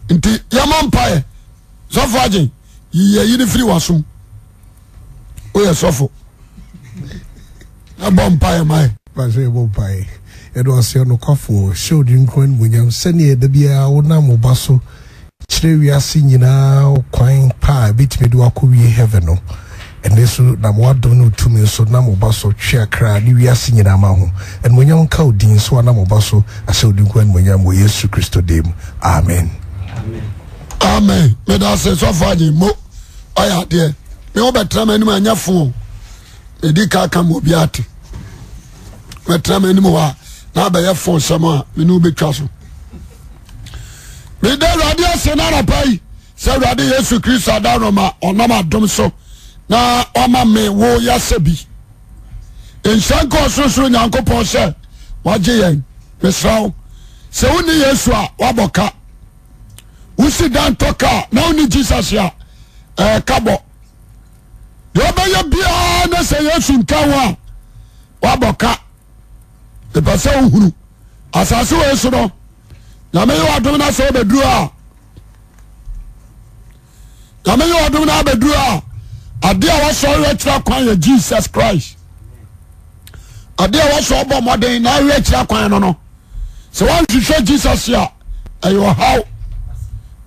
Inti Yamampae, Sofaji, ye free wasum. Oh, yes, Sofo. A bompire, my. Pastor Bompire. It was your no coffee, showed in Queen William, sending the beer, or Namo Basso. Chile, are singing now, quine pie, bit me do a courier heaven. And this Namwa don't know to me, so Namo Basso, chair cry, we are singing a mahu. And when young cow dean, so Namo Basso, I showed in Queen William, we yes to Christo Dame. Amen. Amen. May I say so far, Mo? I dear. Me over tramen man your phone. The Dika come obiati. Me tramen more. Now by your phone, some we no be castle. Me there, Radia Senara Pai. Say Radia Yesu Christ Adaroma or Nama Domso. Na Oma me wo yasebi. In Sanko Susu Yanko Ponse. Waje Mesrao. Se uni Yesua waboka. Usi dan toka na uni Jesus ya kabo. Yoba ya biya na se Yesu nkawa waboka. De pase uhuru. Asase wo Yesu no. Na me yo adom na se obedua. Na me yo adom na obedua. Ade a waso retira kwan ya Jesus Christ. Ade a waso obo modern na retira kwan no no. Se wan hwehwe Jesus ya ayo how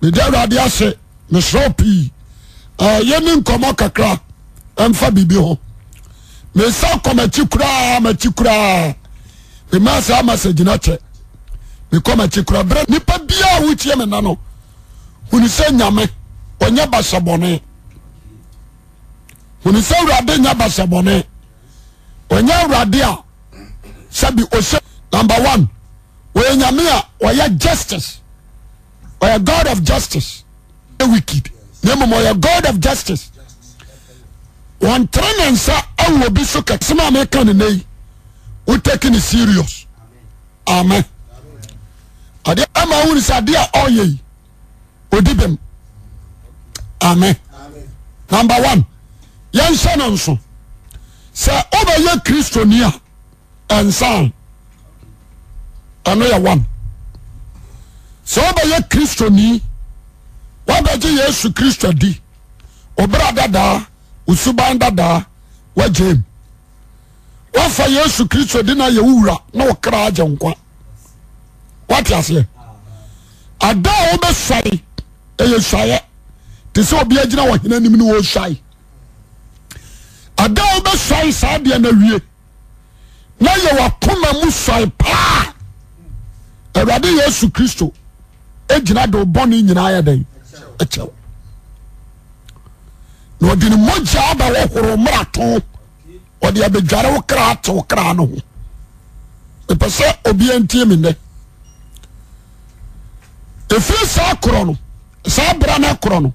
me dey ade ase me shropi yeni nkomo kakra emfa bibi ho me sa komachi kura me masa message na che me komachi kura bre nipa bia wutie me na no huni se nyame onye basabone huni se Awurade nya basabone onye Awurade a sabi ose number 1 we nyame a oya justice. Or a God of justice, the wicked. Name or God of justice. One train and say, I will be so cat. Some American nay, we taking it serious. Amen. Ade ama who is a dear oh ye. Odibem. Amen. Number 1. Yan Shanonso. Say over your Christonia and son. Another 1. So ba ye Kristo ni wa ba je Yesu Kristo di obra dada usuban dada wa jem wa fa Yesu Kristo di na ye wura na wo kra aje nkwa what you say ada o be sai e ye sai te so obi agina wo hena nim ni wo sai ada o be sai sa de na wie na ye wa koma mu sai pa Awurade Yesu Kristo ejina do boni nyina ya den echew no di ni moja ba wo horo mrato odi abedware wo kra to kra no ho e pese obi antie me ne efi sa kro no sa bra na kro no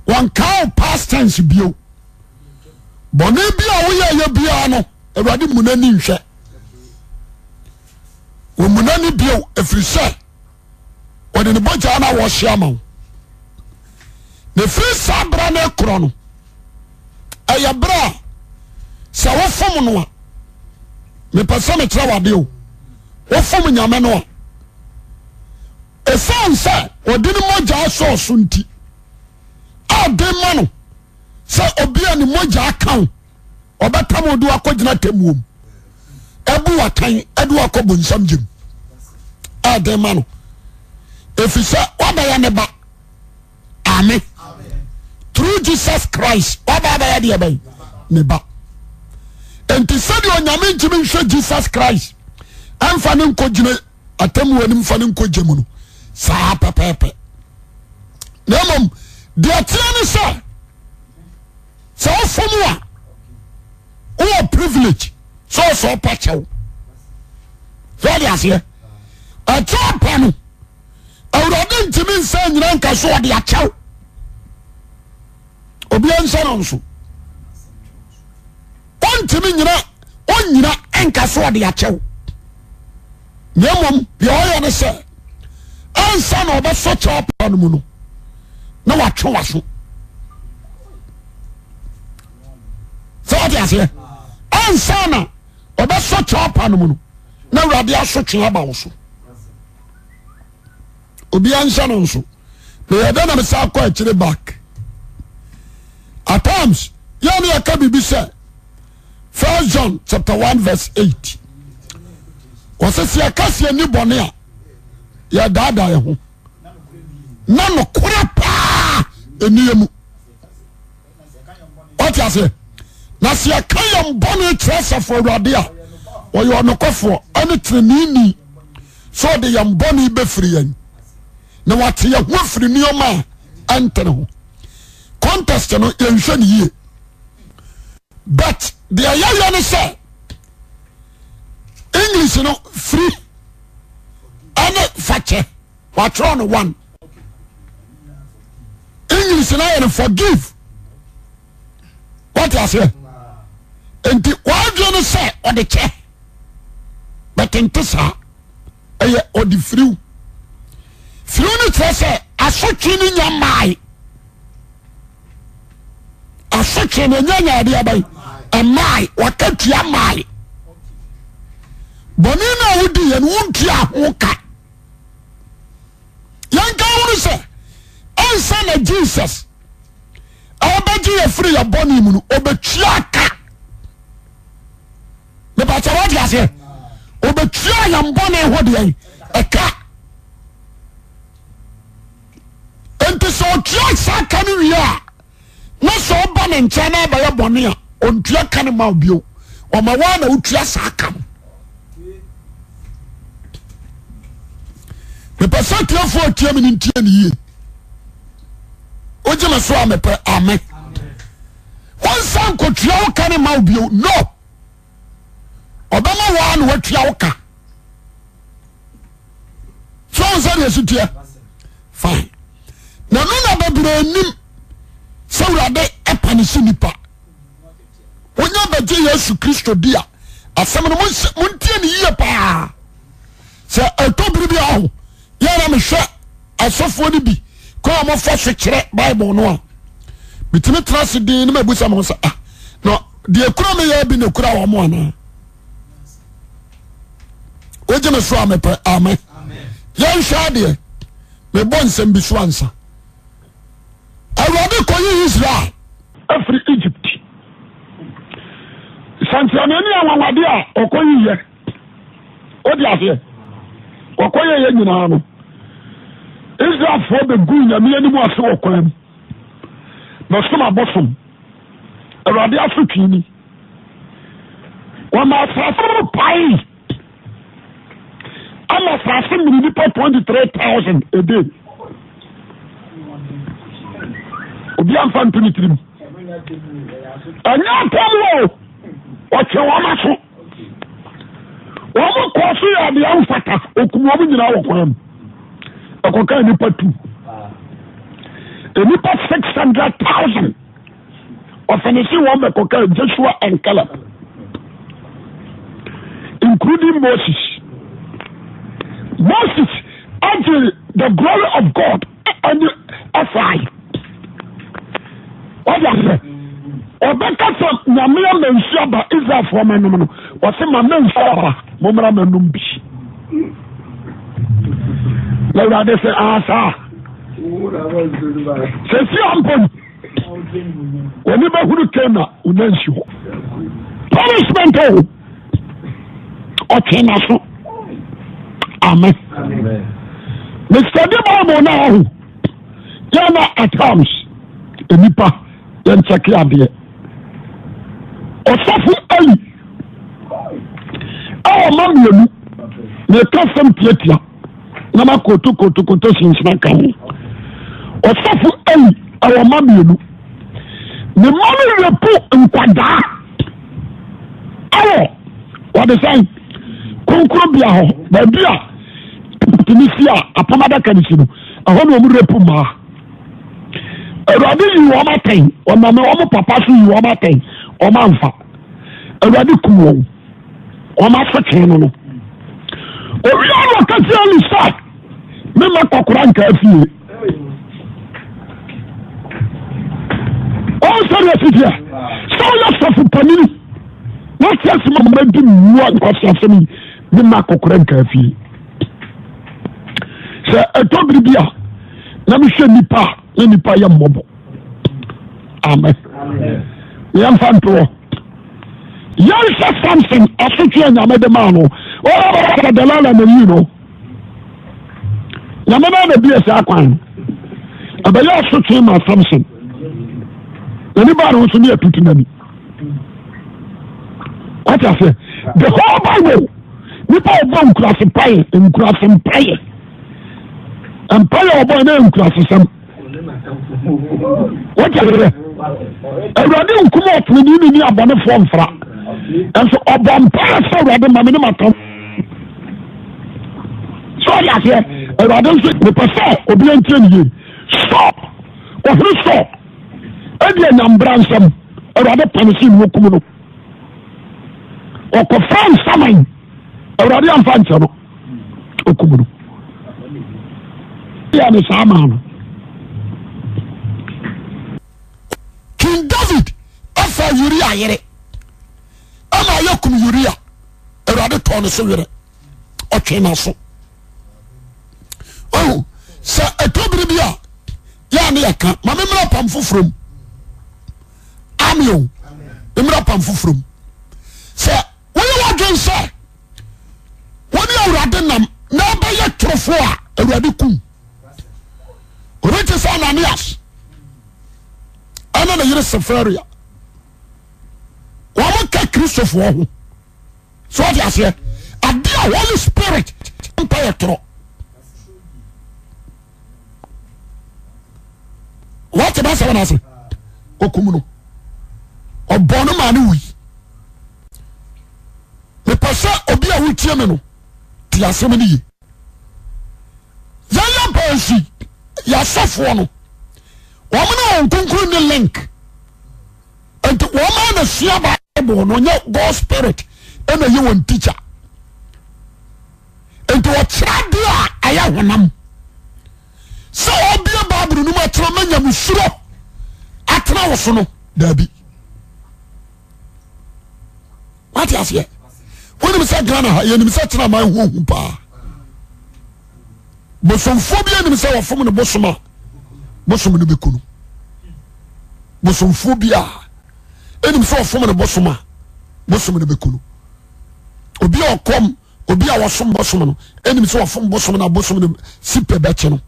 wan ka past tense bio boni bia wo ya bia no Awurade munani nhwe wo munani bio efi se odi ni boja na wo hia ma ne fi sabra na kro no aya bra sa wo fom no a me pese me tra wade o wo fom nyame no a esansa odi ni moja so so nti ade ma no sa obi ani moja akan obetam odu akogina temuom ebu watan edu akobo nsam jim ade ma no efise wada ya neba amen through Jesus Christ wada ya de ba neba enti sadi onyame ntimi nhwe Jesus Christ amfa ne nkogine atamu anim fa ne nkogemu no sa pepepe nemom de atiane sa ofomwa o privilege so pachaw fodi asie a chapa no Awurade ntimi nsa nyina nka so ode achaw obi ansa no nso ontimi nyina onyina enka so ode achaw nemom bi oya ne se ansa no oba so chapa no mu no na watwe waso fodi asie ansa na oba so chapa no mu no na Awurade aso twe aba wo so obi ansa no nso Me then I'm say quite actually back. At times, yani akabi bi say 1 John chapter 1 verse 8. Wase si akasi ani bone a ya dada ye ho. Na no kora pa eniemu. What you say? Na si akayam bone treasure for Awurade a oyo onokofo ani trenini. So the yam bone be free yan. Na wate ye ho free nioma enter ho. Contest no yenhwe ne yie. But the ayaya ne say English no free and fache what on one English na forgive. What you say? And the word you say or the che but in tisa or the free no say asotwe ni nyamai asotwe ni nyanya dia bai amai wakatua mai bonina wudi yen wontua hoka yanka wonu se ansa na Jesus abaji ye free ya boni mu no obetua ka me ba cha wadi ase obetua ya mbone ho de eka enti so tua sa ka ni wi a na so ba ne ncha na ba ya boni a ontua ka ni ma obio o ma wa na utua sa ka me pesa tia fo tia mi ntia ni ye ojema so amepe amen wansan ko tua wo ka ni ma obio no obama wa na watua wo ka so on say esutia fine na no na babira nim so Awurade epanisi nipa wonya baje Yesu Kristo dia asem no montie ni yie pa se etobiri bi aho yara me hwe asofo ni bi ko mo fa so kire Bible no a bitimi trust din ni mabusa mo sa no de ekura me ya bi ne kura wo mo ana ojeme so amepe amen yan hwa de me bon sem bi so ansa Awurade ko yi Israel afri Egypt santianani awawade a okoyi ye odi ase okoye ye nyina no Israel for the good nyame ani mu ase okoyam na soma bosom Awurade afutwi ni wa ma frafo pai ama frafo mi ni 23,000 a day obi am fan 23 anya tawo o che wa ma so wa mo ko so ya de am fata okumo mo nyina wo kwam akoka ni patu eni pa 600,000 ofanisi wo me koka Joshua and Caleb including Moses until the glory of God and aside what you say obeka so nyamia mensuaba Israel for manum no o se ma mensuaba momra manum bi la Awurade se asa se si ampon oni ba huru kena unansi ho punishment o kena so amen Mr. Bible now yana at times enipa yan check ade Osofu Ali mamienu ne kasem tietia na makoto sinsina kan Osofu Ali mamienu ne manu repu nkwada what the say konkro bia ho ba bia tinisia apamada kanisi no aho no mu repu ma Awurade yi wo maten o ma me wo papa so yi wo maten o ma mfa Awurade kuwo o ma fetwe no o wi o ka ti ali sa me ma kokora nka afie o sare fitia so ya sofu panini na tiasi ma ma di muwa ko safemi me ma kokora nka afie se etobiri bia na me hwe nipa ya mmobo amen yam fanto yan sa Samson Asotwe nyame de ma no o dalala na yi no nyame na bi esa akwan abaya Asotwe ma Samson ani ba no so ne atutu nani what I say the whole Bible nipa obo nkurase paye empire obo na nkurase sam what I say Awurade nkumo otuni ni abone fo mfra enso obo empire so Awurade ma me ne matom so ya say Awurade nso me pese obi entie ni stop stop edi nyambra nsam Awurade panisi mu kumu no okofran saman Awurade amfa nche no okumu no ya ni sama no King David afa Uriah yere ama yakum Uriah Awurade to no so yere otwe na so oh sa etobiri bia ya ne yaka ma memra pam fofrom amio memra pam fofrom sa wo wadwen sa woni Awurade nam na ba ye trofo a Awurade kum orete sa Ananias ana na yere Safaria wa mo ka Christopher ho so dia se adia Holy Spirit empire tro what about someone else okumuno obono ma ne wi me pasa obi a wutie me no ti asem ne yi ya pansi ya safo no wamana on konkuru ne link and wamana na sia Bible no nya God Spirit ena ye won teacher and what tradia aya honam so obi Bible no ma tra manya musuro atra wo so no dabi what you say when me say Ghana ha ye ni me say tra man hu pa bosomfo bia ni me say wo fom ne bosoma bosom no bekunu bosomfo bia enim so ofom ne bosoma bosom no bekunu obi okom obi a wosom bosom no enim so ofom bosom na bosom no sipe beche no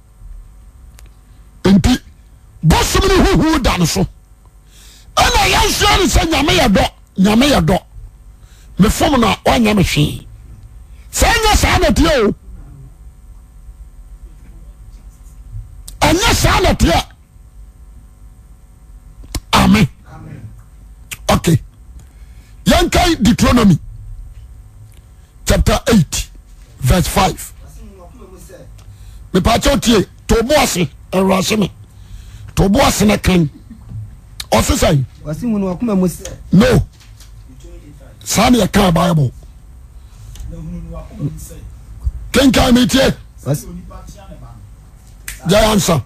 enti bosom no huhu dan so ana yanso ni se nyame ya do me fom na onya me hwe sanya sa na tie o anya sa na tie amen okay yankai Deuteronomy chapter 8 verse 5 me pa chotie to boase erase me to boase na kan osesai wasimunu akuma mo se no sani ya kan Bible kenka metie jayansa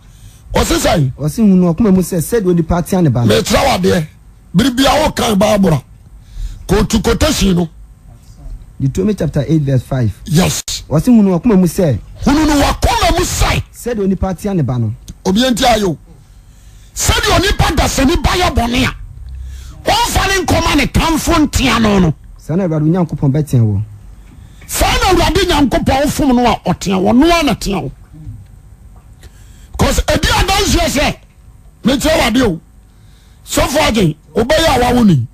osesai wasimunu akuma mo se said odi party an ba me trawade biribia wo kan Bible ko to quotation no Deuteronomy chapter 8 verse 5 yes wasimunu akuma mo se hununu wakoma musai said odi party an ba no obienti ayo said oni pada sani baya bone a won fale nkoma ne tamfo ntia no sana Awurade Nyankopon beten wo sana Awurade Nyankopon fom no a oten wo no na ten wo cause edi adanse se me trawade o so far again obeya wa woni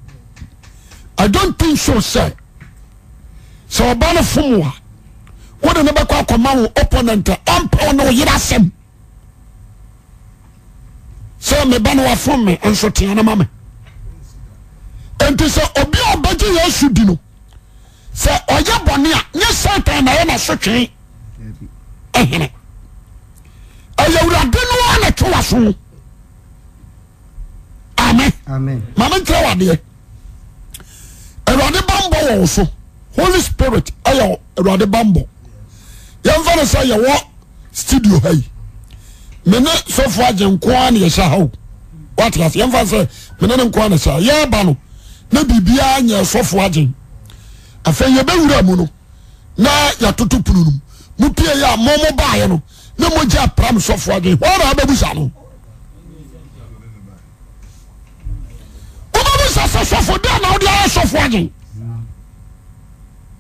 I don't think so sir so obana fom wa wo de ne be kwa akoma wo opponent ampa no yira sem so me ba no wa fom me enso ten na mama enti so obi obaje Yesu di no se oya bone a nye Satan na ye na sotwe ehene Awurade no na twa so amen mama trawade Awurade bambo wo so Holy Spirit ayo Awurade bambo yemfa ne say ye wo studio hay mene sofo agenko an ye sha hawo what has yemfa say mene ne nko an sha ye ba no na bibia anya sofo agen afa ye bewura mu no na ya totu pununum mupie ya momo baaye no ne moja pram sɔfo adwen wɔn a bɛbusa no wɔbɛbusa sɛ sɔfo de na wɔde ayɛ sɔfo adwen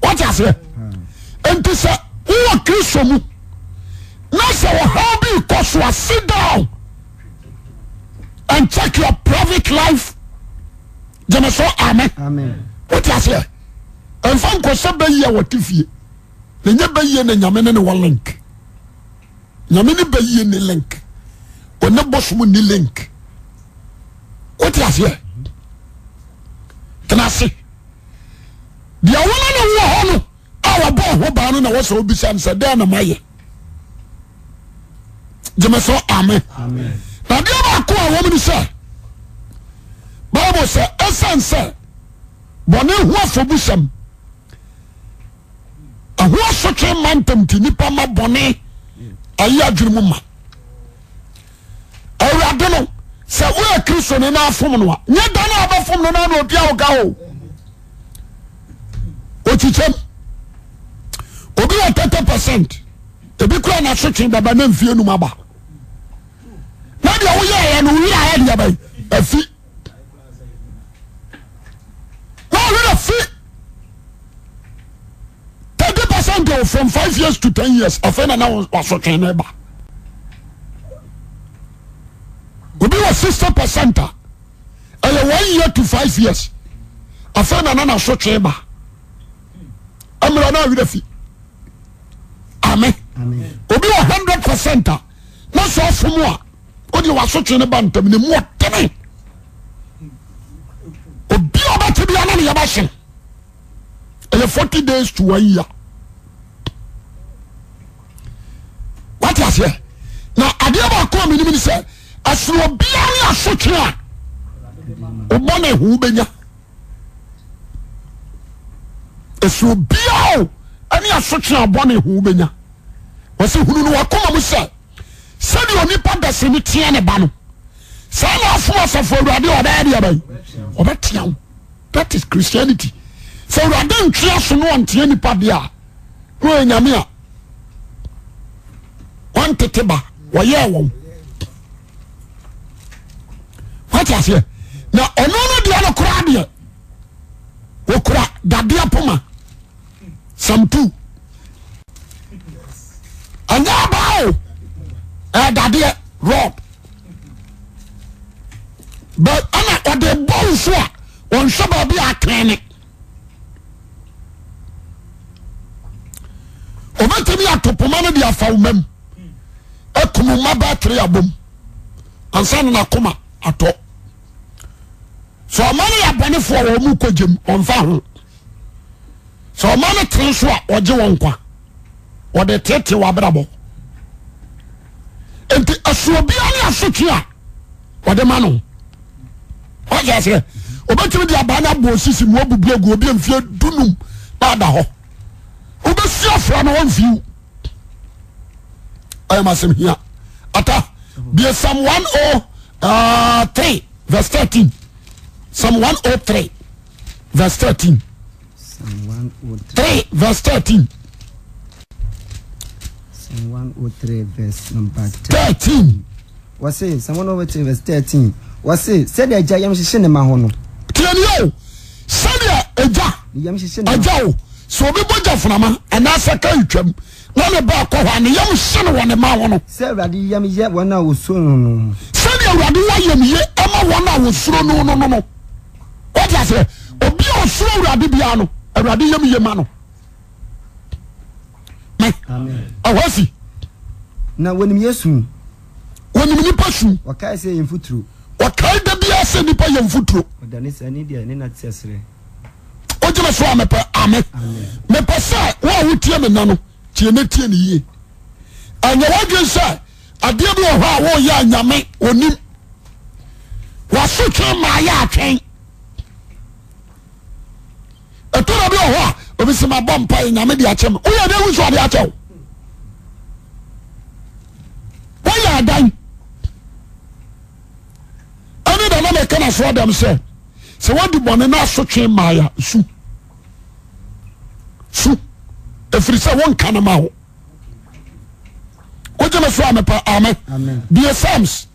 wɔte aseɛ nti sɛ wowɔ Kristo mu na sɛ wɔhaw bi kɔ so a sit down and check your private life gyeme so amen wote aseɛ ɛmfa nkɔ sɛ bɛyi a wɔte fie na nyɛ bɛyie ne nyame ne ne wɔ link nyame ne bɛyie ne link ɔne bɔsom ne link wote aseɛ tena se deɛ wona ne wɔ hɔ no a wɔbɔ ho baa no na wɔsɛ wobisa no sɛ dɛn na mayɛ gyeme so amen na deɛ baako a wɔm ne sɛ Bible sɛ ɛsiane sɛ bɔne ho afɔbusɛm ɛho asotwe ma ntam nti nipa ma bɔne ayi adwene mu ma Awurade no sɛ woyɛ Kristo ne na afom no a nyɛ da no a wobɛfom no na obi a woka o okyikyɛm obi wɔ 30% ebi kora na asotwe baba na mfie num aba na deɛ woyɛɛ no woyɛ ayɛ deɛ bɛyi afi na woyɛ afi 30% from 5 years to 10 years afei na wasotwe ne ba obi wɔ 60% a ɛyɛ 1 year to 5 years afei na nasotwe ba amra na awira fi amen obi wɔ 100% a na so afom a odi wasotwe ne ba ntam ne mu ɔtene obi ɔbɛte bia na ne yɛbɛhye ɛyɛ 40 days to 1 year what is here na adeɛ baako a menim ne sɛ asoro bia ne asotwe a ɔbɔ ne ho bɛnya asoro bia o ɛne asotwe a ɔbɔ ne ho bɛnya wɔsɛ hunu no wakoma mu sɛ sɛdeɛ onipa dase ne teɛ ne ba no saa na afom asafo Awurade ɔbɛyɛ deɛ bɛyi ɔbɛteɛ wo that is Christianity sɛ Awurade ntwea so no ɔnteɛ nipa deɛ a na ɔyɛ nyame a wɔntete ba wɔyɛɛ wɔn wate aseɛ na ɔno no deɛ no koraa deɛ wɔkura dadeɛ poma Psalm 2 ɛnyɛ abaa o dadeɛ rod but ana ɔde bɔ nso a ɔnhwɛ baabi a atwɛn ne ɔbɛtumi ato poma no de afa wo mam akumu ma battery abom ansa na nakoma atɔ so ɔma no yɛ abɔnefoɔ wɔ mu kɔgyem ɔmfa ho so ɔma no tere so a ɔgye wɔn nkwa ɔde tete wɔ abrabɔ enti asuobia ne asotwe a ɔde ma no ɔgye sɛ ɔbɛtumi de aba no abɔ sisi mu abubu agu obi mfie dunum na ada hɔ wobɛsi afra no wɔmfiw ayɛ masɛm hia ata bie Psalm 103 verse 13 Psalm 103 verse 13 3 verse 13 Psalm 103 verse number 13 wɔse Psalm 103 verse 13 wɔse sɛdeɛ agya yam hyehyɛ ne ma ho no tiɛnio sɛdeɛ agya o sɛ obi bɔgya funama anaasɛ ka itwam na ne ba akɔ hɔ a ne yam hye no wɔ ne ma ho no sɛ Awurade yam yɛ wɔn a wɔsuro no sɛdeɛ Awurade wayam ye ɛma wɔn a wɔsuro no wɔde asɛ obi a ɔsuro Awurade bia no Awurade yam ye ma no awasi na wɔnim Yesu wɔnim nipa su wɔkae sɛ yɛn futuro wɔkae da bia sɛ nipa yɛn futuro ɔdane sɛ ne deɛ ne na te sɛsrɛ ogyina so a mepɛ ame mepɛ sɛ wo a wotie me na no tie ne tie ne yie anyɛ wadwen sɛ adeɛ bi wɔ hɔ a wɔyɛ anyame onim wasotwe ma yɛ atwɛn ɛtɔra bi wɔ hɔ a obi sɛ mabɔ mpa yɛ nyame de akyɛ me woyɛ de wu so ade akyɛ wo woyɛ adan ɛne da na mɛka na soɔ dɛm sɛ wodi bɔne na asotwe ma yɛ su ɛfiri sɛ wonka no ma wo wogye jeme so amepa amen be Psalms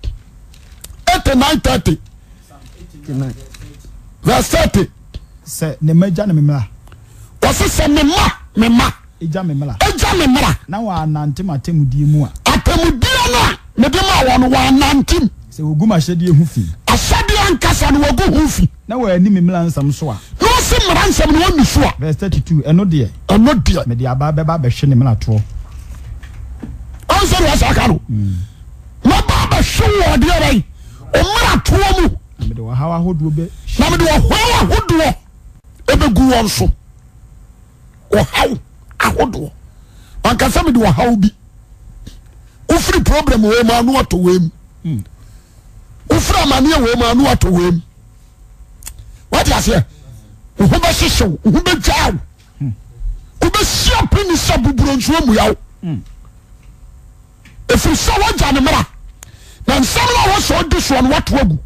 89:30 verse 30 se ne maja ne memla wose se mema eja memla na wa nante matemudie mu a atemudie no me de ma wono wa nantem se oguma hyede hu fi asade ankasa no wagu hu fi na wa ani memla nsam so a no se mara nsam no wani so a verse 32 eno de me de aba beba be hwe ne memla to answer was akano ma baba hwe wo de rai o mara to mu me de wa hawa hodo be na me de wa hawa hodo ebegu won so o haw ahodo ankasa me de wa haw bi ufiri problem we ma no ato we mu ufiri amane we ma no ato we mu what you say wo ba hihyew wo ba gyaw wo ba sia pini sabuburo nso mu yaw efiri so wa gya ne mara na nsam na wo so de so no wato agu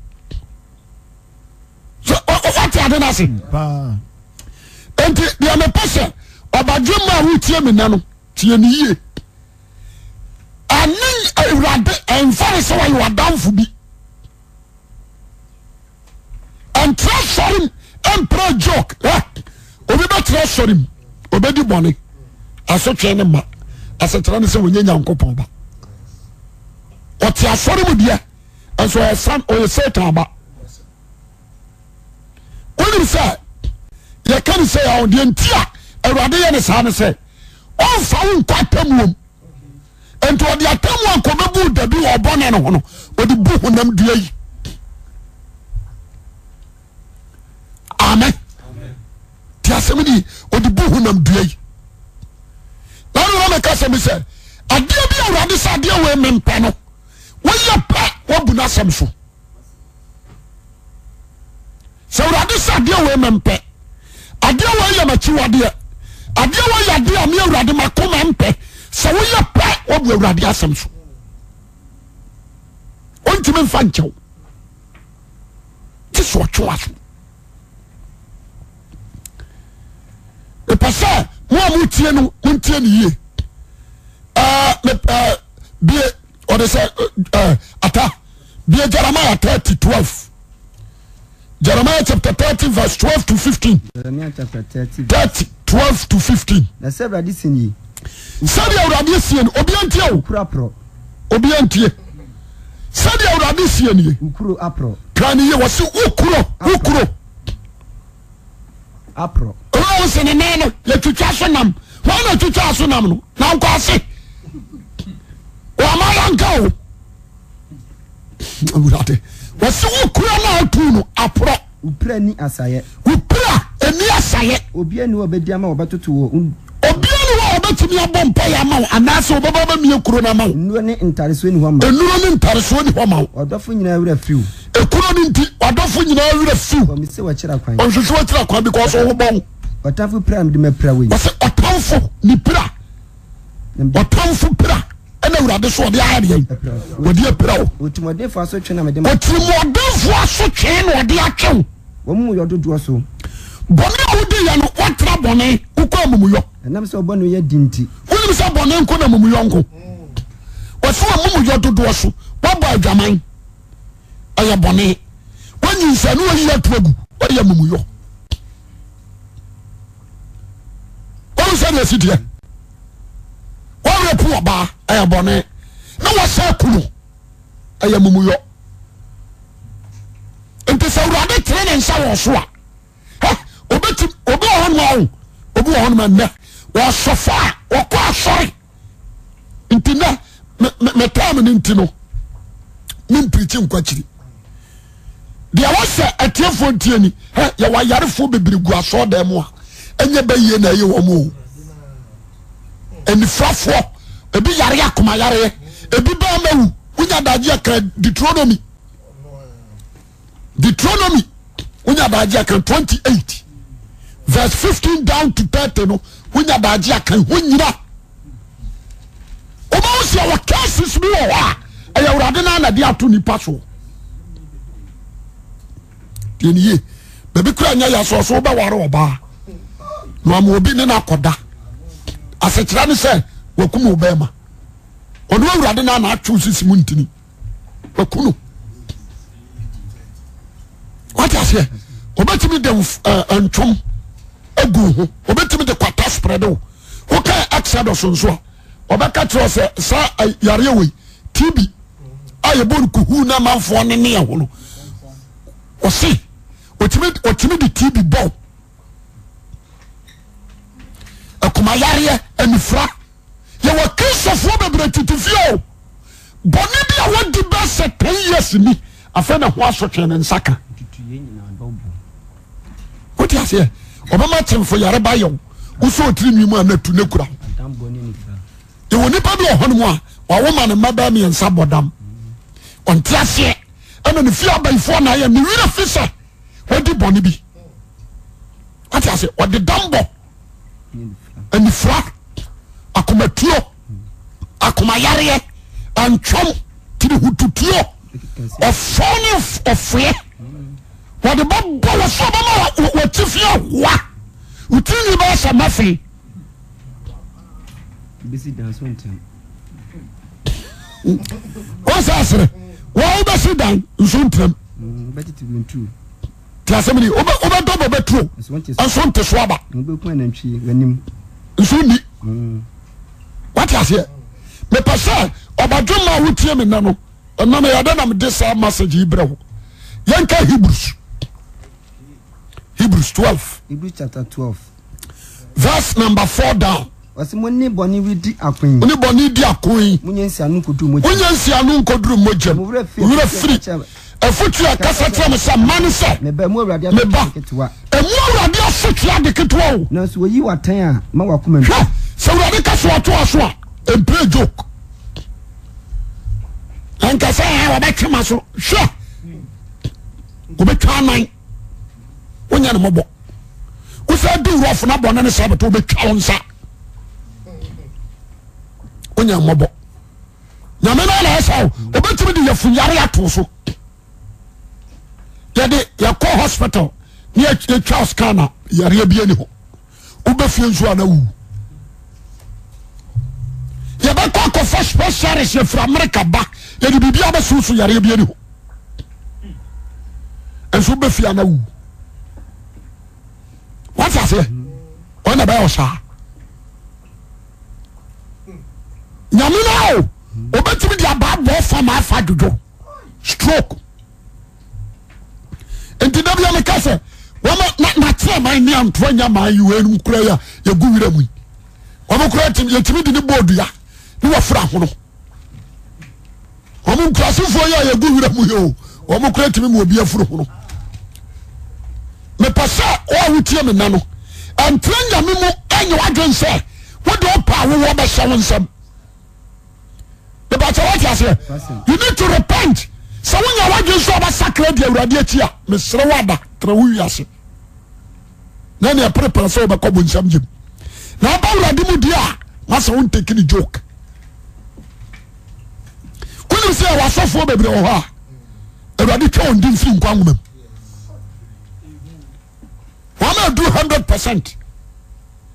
so what you dey say pa enti dia me pese obadwe ma wo tie me na no tie ni yie ani Awurade enfare se wa ywadamfo bi and treasuring emperor joke obi be treasuring obedi bone asotwe ne ma asetra ne se wonye nyankopon ba oti asore mu dia enso e san o satan ba oni se ye kan se ya odi ntia Awurade ye ne sa ne se on fa won kwatamum ento odi atamu ankobebu dabi wo bone no hono odi bu honam dua yi amen ti asemini odi bu honam dua yi na no me ka se mi se ade bi Awurade sa ade we mempe no wo ye pa wo bu na sem so se Awurade sa ade we mempe ade we ye machi wade ade we ye ade am Awurade makoma mempe se wo ye pa wo bu Awurade asem so ontime mfa nchew ti so twa so e pasa mo amutie no untie ni ye bie or they say ata bie Jeremiah 30:12 Jeremiah chapter 30 verse 12 to 15 Jeremiah chapter 30 12 to 15 na se Awurade sini sadi Awurade sien obi antie o ukuro apro obi antie sadi Awurade sien ye ukuro apro kan ye wose ukuro apro o se ne ne no ye twitwa so nam ho na twitwa so nam no na nko ase wa ma yanka o Awurade wose ukuro na atu no apro upra ni asaye upra eni asaye obi ani obedi ama obatoto wo obiani wa obetimi abompa ya mawo anase obaba ba mie kuro na mawo nnuo ne ntareso ni ho ma enuro ni ntareso ni ho mawo odofo nyina wura fiu ekuro ni nti odofo nyina wura fiu o mi se wa kira kwan onhwehwe wa kira kwan because ho bon otafo pra de mapra we wase otamfo ni pra otamfo pra ena Awurade so ode aya de odi pra o otumodefo asotwe na medem otumodefo asotwe na ode atwe wo mu yododo so bone odi ya no watra bone ukọ mumuyo enam se obonu ye dinti woni se bone nko na mumuyo nko wase wa mumuyo dodo so waba adwaman aya bone woni nsa no yi atuagu wode ya mumuyo woni se na sidia wore pu oba aya bone na wasa kunu aya mumuyo ente se Awurade tere ne nsa wo so a obi won ma na wa sofa wa kwa sori intina me time ni ntino min preach nkwachiri dia wose atiefo ntiani ya wa yarefo bebiregu aso da mu a enye baye na ye wo mu eni frafo ebi yare akoma yare ebi ba mawu unya daji aka Deuteronomy unya daji aka 28 verse 15 down to 30 no unya daji aka hunyira oba usi wa cases bi wo a eya Awurade na de ato nipa so tieniye bebi kura nya ya so ba ware oba no am obi ne na koda asekira ne se wakum obema ono Awurade na atwo sisimu ntini wakuno what I say obetimi de antwom egu ho obetimi de kwata spread o okay Exodus nso obeka tro se sa yare we TB aye bon kuhu na manfo ne ne ho no o si otimi de TB bon akuma yare anifra ye wa Christopher bebre titifio boni bia wodi be se 10 years ni afa na ho asotwe ne nsaka what you say obama temfo yare ba yo uso otiri nwimu anatu ne kura e woni pa bi ohon mu a wa ma ne maba mi ensa bodam on tiase ana ne fi abaifo na ya ne wira fisa wodi boni bi what you say odi dambo anifra akomatuo akoma yare antwom tiri hututuo ofoni ofre wade babo wo so bama wo tifia wa utini ba sa mafi bisi dan so ntem o sa sere wo be si dan so ntem betiti bintu ti asemni o be do betro anso nte so aba be ku anantwi wanim nso ni what you say me pasa obadwoma wutie me nano na me yada na me de sa message ibrɛ yanka Hebrews 12 Hebrews chapter 12 verse number 4 down wasi moni boni widi akwen oni boni di akwen munyensi anu koduru moje munyensi anu koduru moje wura free afutu akasa tram sa man se me ba mu Awurade aketewa emu Awurade afutu aketewa o na so yi watan a ma wakoma ntwa so Awurade ka so ato aso a empe joke anka sa ha wabetwema so hwe obetwa nan wonya ne mobo usa di rof na bonna ne sabato obetwa wonsa wonya mobo nyame na la esa obetumi di yafunyare ato so yade yakọ hospital ni twa scanner yare bia ni ho ubefie nso ana wu yabakọ ko first specialist from America ba yade bibia ba susu yare bia ni ho enso ubefie ana wu what I say ona ba osa nyame na o obetumi di ababo fama afa dodo stroke enti dabia me kase wama na tia man ni antwa nya man yiwenu kura ya yegu wira mu wama kura tim yetimi di ni bodu ya ni wafra hono wama kura sifo ya yegu wira mu yo wama kura timi mu obi afuro hono me pasa o wutie me nano antra nya me mu enye wadwen se wode opa wo be hye wonsam the battle what you say you need to repent. So when you want to show about sacred, you are dear, Mr. Wada, Trawuyas. Then you prepare so about Cobun Samjim. Now, about Radimudia, must won't take any joke. When you say I was so for baby, a radical didn't think Quangum. One do 100%.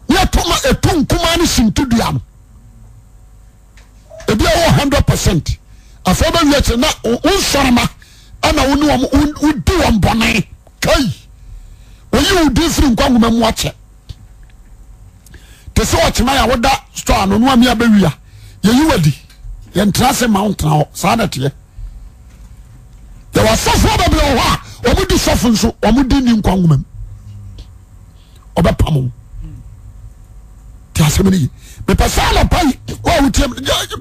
Near Toma a tongue command in to Diam. A dear 100%. Afọba wiete na unsorma ana wonu do ombone kai oyi udi firi nkwangoma mu ache te so ochima ya woda store no no amia bewia yeyi wadi ye ntrase mountain ho saadete ye was sofo ba bi ho a omudi sofo nso omudi ni nkwangoma mu obepamo ti asemeni me pasala pai o wutem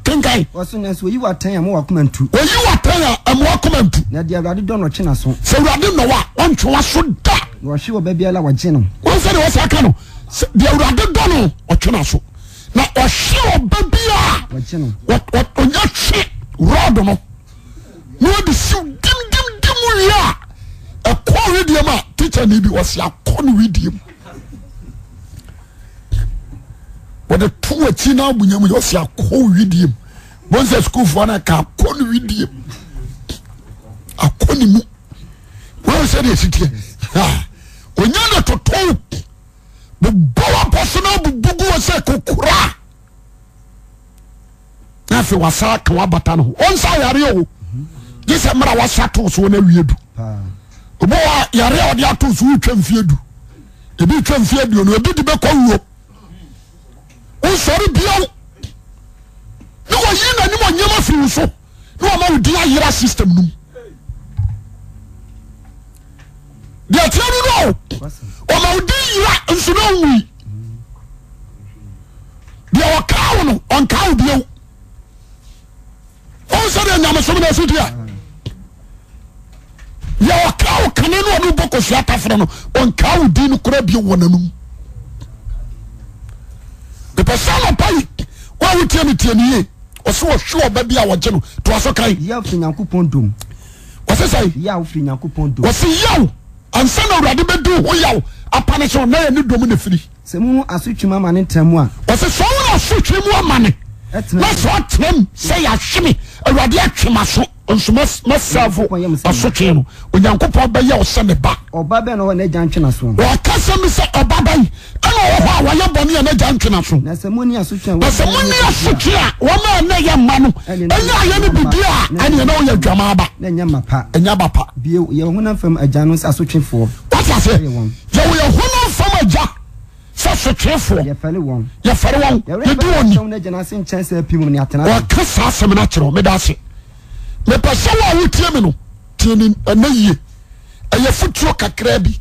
kenkai waso na so yi watan ya mo wakoma ntu oyi watan ya am wakoma ntu na dia Awurade do no twena so se Awurade no wa ontwe waso da wo hwe oba bia la wagye no won se de wo saka no dia Awurade do no otwena so na ohwe oba bia wagye no onya hwe rodo no no de siu dim ya e ko redeem a teacher ni bi was ya ko no redeem what the two china bunyam yo sia ko widim bonse school for na ka ko no widim akoni mu wọ́n sẹ́ de esitie onya na toto bo bawa personal bugu wọ́n sẹ́ kokura na afi wasa ka wabata no onsa yare o gise mra wasa to so na wiedu obo yare odi ato so utwa mfiedu ebi twa mfiedu no ebi de be kwa wuo onsori biawo no yi na ni mo nyama fi so no ma odi ayira system num de atianu no o ma odi yira nso no wi de o kawo no on kawo biawo onso de nyama so na sutia ya o kawo kane no no boko so atafre no on kawo di no kura biawo nanum the person pai wa wutie mi tie ni oso wo hwe oba bia wo je no to aso kai ya ofri nyankopon dom wose sai ya ofri nyankopon dom wose yaw ansa na Awurade bedu ho yaw apane so na ya ni dom na firi se mu asotwe mama ne ntamu a wose so wo asotwe mu amane na so atrem say ya hweme Awurade atwema so nso masafu asotwe no onyankopon ba yaw se ne ba oba be no na gyan so wa kasa mi se oba ban ana wo ho wa ya boni na gyan so na se mu ni asotwe a wo ma na ya ma no enya ya ni bibia ane na wo ya dwama ba na nya mapa enya bapa bi ye honam fam agya no asotwefo what I say ye wo ya honam fam agya asotwefo ye fere won ye du oni na gya se nchen se pim ni atena wa kasa asem na kiro me da se me pese wa wutie me no tieni anaye eye futuo kakra bi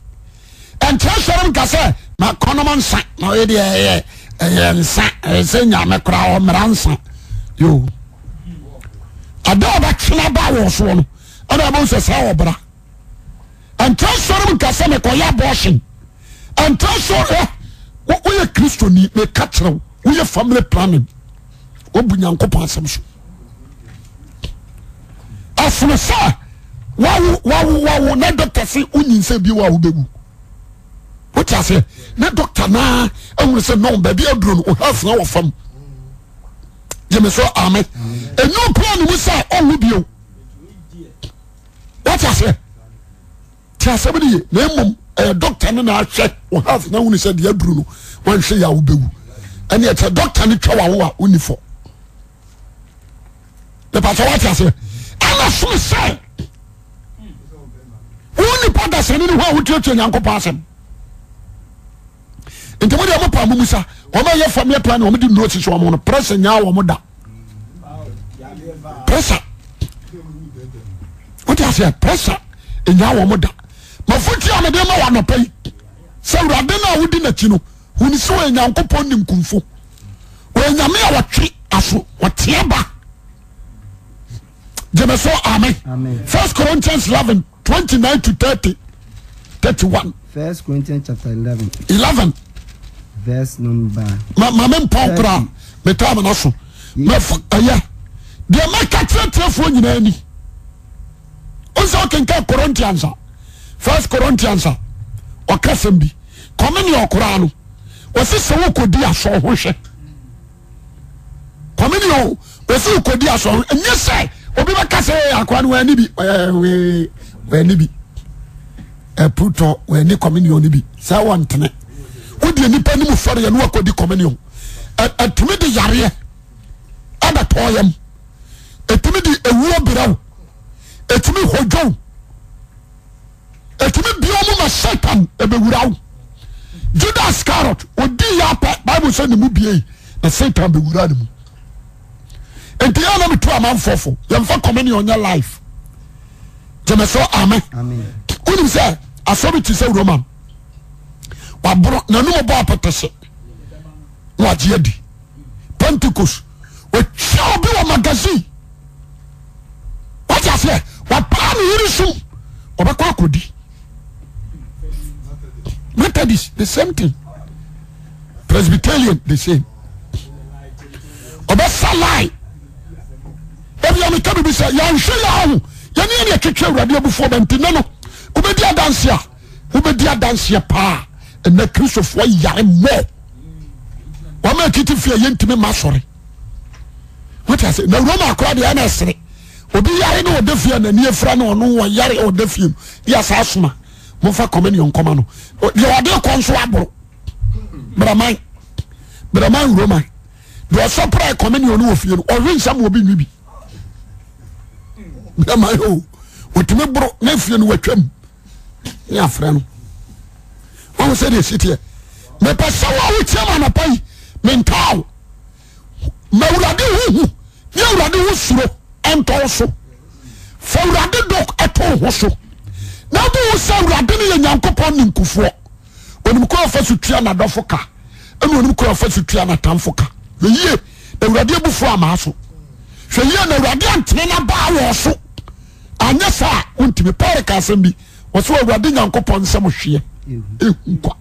ente asọrọ nka se ma konoman nsa na ye de nsa se nya me kra o mra nsa yo ada ba kina ba wo so no ana ba so sa obra ente asọrọ nka se me ko ya abortion ente asọrọ wo ye kristoni me ka kire wo ye family planning wo bunyankopon asem so asuna sa wawu na doctor si unyinse bi wa ubegu what you say na doctor na enwe se no baby aduro no half na wafam je me so amen enu plan mu sa owu bio what you say tia sabidi na emom doctor na ahwe o half na woni se de aduro no wan hwe ya ubegu ene e doctor ni twa wawo a unifo the pastor what you say ana so say woni pada sene ni ho a wotuatu nyankopon asem enti mo de mo pa mo musa o ma ye family plan o mo di note so mo no pressure nya wo mo da pressure what you say pressure nya wo mo da ma futi am de ma wa no pai se Awurade na wodi na chi no huni so nyankopon nim kumfo o nyame a watwe aso wote ba Jemeso amen. 1 Corinthians 11, 29 to 30, 31. 1 Corinthians chapter 11. 11. Verse number. Mamen Pankra, Metam and also. Yeah. The American telephone in any. Also, can get Corinthians. 1 Corinthians. Or Cassambi. Come in your Quran. Was this so could be a show? Come in your. Was you could be a show? And yes, say. Obi baka se akwan wa ni bi we ni bi puto we ni communion ni bi sa wantene odi nipa ni mu fare ya no akodi communion atumi de yare ada toyam atumi de ewuo biraw atumi hojo atumi biomu ma satan ebewuraw Judas Iscariot odi ya Bible say ni mu bie na satan bewura ni mu enti ya na metu amanfofo yemfa communion on your life jemeso amen unim say authority say Roman wabro na no bo apetese waje adi Pentecost we chao bi wa magazine what you say wa pa ni yirisu obekwa akodi Methodist the same thing Presbyterian the same obesalai ebi ya meka bibi say ya nhwe ya ho ya ne ne twetwe Awurade abufo bantine no ubedi adanse pa na Kristofo yare mo wa ma kiti fie yentime masore what I say na Roma akora de na esere obi yare no odafie na nie fra no no wo yare odafie ya sa asoma mo fa communion koma no de ode konso aboro braman Roma de ɔsɔpra communion no wɔ fie no ɔhwe nsɛm wɔ bi nwi bi bɛma yo wɔtumi boro na fie no watwam ne afrɛ no wɔn sɛ de sitiɛ mepɛ sɛ wɔ wotiam anapa yi mentaaw ma Awurade huhu ne Awurade ho suro ɛntɔw so fa Awurade dɔk ɛtɔw ho so na bo wo sɛ Awurade ne yɛ Nyankopɔn ne nkufoɔ onim kɔ fa so tua n'adɔfo ka ɛna onim kɔ fa so tua n'atamfo ka yie na Awurade abufuo ama so hwɛ yie na Awurade antene na baa wɔ so anya saa wontimi Paul ka asɛm bi wɔ so Awurade Nyankopɔn nsɛm hwɛ nkwa